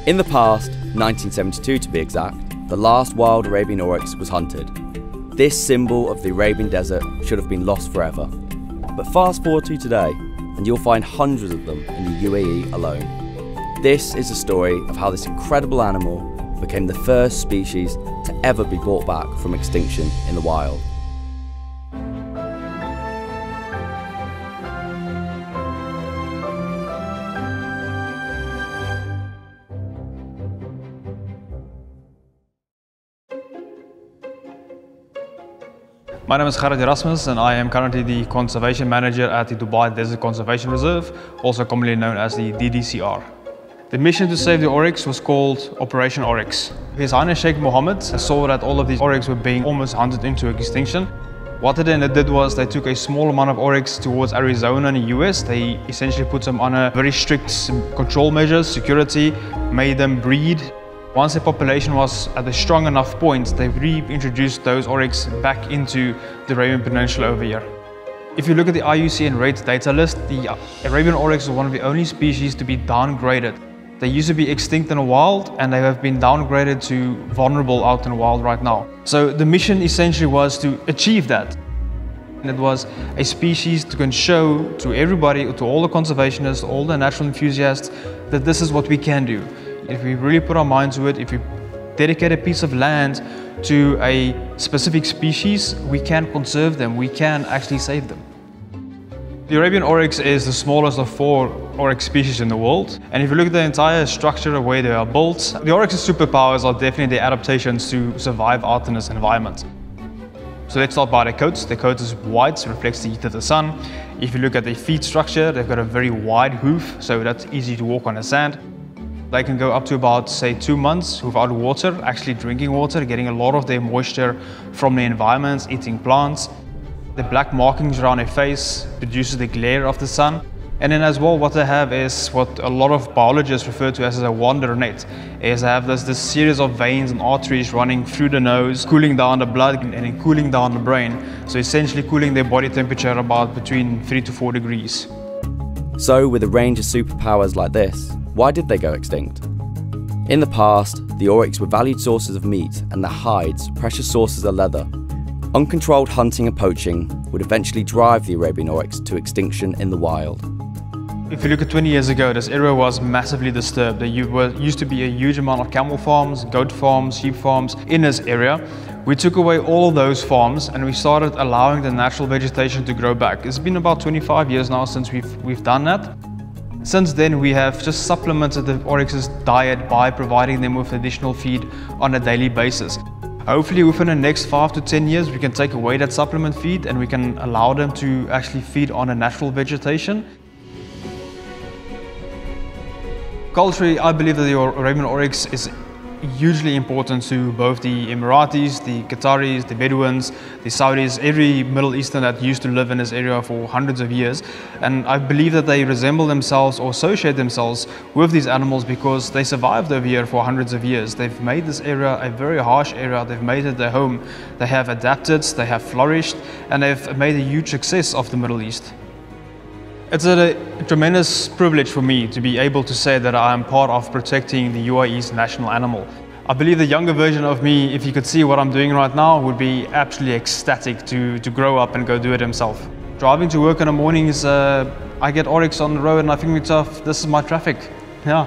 In the past, 1972 to be exact, the last wild Arabian Oryx was hunted. This symbol of the Arabian desert should have been lost forever. But fast forward to today, and you'll find hundreds of them in the UAE alone. This is a story of how this incredible animal became the first species to ever be brought back from extinction in the wild. My name is Gerrit Erasmus and I am currently the Conservation Manager at the Dubai Desert Conservation Reserve, also commonly known as the DDCR. The mission to save the oryx was called Operation Oryx. His Highness Sheikh Mohammed saw that all of these oryx were being almost hunted into extinction. What they then did was they took a small amount of oryx towards Arizona in the US. They essentially put them under very strict control measures, security, made them breed. Once the population was at a strong enough point, they reintroduced those oryx back into the Arabian Peninsula over here. If you look at the IUCN Rate data list, the Arabian Oryx is one of the only species to be downgraded. They used to be extinct in the wild and they have been downgraded to vulnerable out in the wild right now. So the mission essentially was to achieve that. And it was a species to can show to everybody, to all the conservationists, all the natural enthusiasts, that this is what we can do. If we really put our mind to it, if we dedicate a piece of land to a specific species, we can conserve them, we can actually save them. The Arabian Oryx is the smallest of 4 oryx species in the world. And if you look at the entire structure, the way they are built, the oryx's superpowers are definitely the adaptations to survive out in this environment. So let's start by the coats. The coat is white, so it reflects the heat of the sun. If you look at the feet structure, they've got a very wide hoof, so that's easy to walk on the sand. They can go up to about, say, 2 months without water, actually drinking water, getting a lot of their moisture from the environment, eating plants. The black markings around their face produces the glare of the sun. And then as well, what they have is what a lot of biologists refer to as a wander net, is they have this series of veins and arteries running through the nose, cooling down the blood and then cooling down the brain. So essentially cooling their body temperature about between 3 to 4 degrees. So with a range of superpowers like this, why did they go extinct? In the past, the oryx were valued sources of meat and their hides precious sources of leather. Uncontrolled hunting and poaching would eventually drive the Arabian Oryx to extinction in the wild. If you look at 20 years ago, this area was massively disturbed. There used to be a huge amount of camel farms, goat farms, sheep farms in this area. We took away all of those farms and we started allowing the natural vegetation to grow back. It's been about 25 years now since we've done that. Since then, we have just supplemented the oryx's diet by providing them with additional feed on a daily basis. Hopefully within the next 5 to 10 years, we can take away that supplement feed and we can allow them to actually feed on a natural vegetation. Culturally, I believe that the Arabian Oryx is hugely important to both the Emiratis, the Qataris, the Bedouins, the Saudis, every Middle Eastern that used to live in this area for hundreds of years. And I believe that they resemble themselves or associate themselves with these animals because they survived over here for hundreds of years. They've made this area a very harsh area, they've made it their home. They have adapted, they have flourished, and they've made a huge success of the Middle East. It's a tremendous privilege for me to be able to say that I am part of protecting the UAE's national animal. I believe the younger version of me, if he could see what I'm doing right now, would be absolutely ecstatic to grow up and go do it himself. Driving to work in the mornings, I get oryx on the road and I think to myself, this is my traffic. Yeah.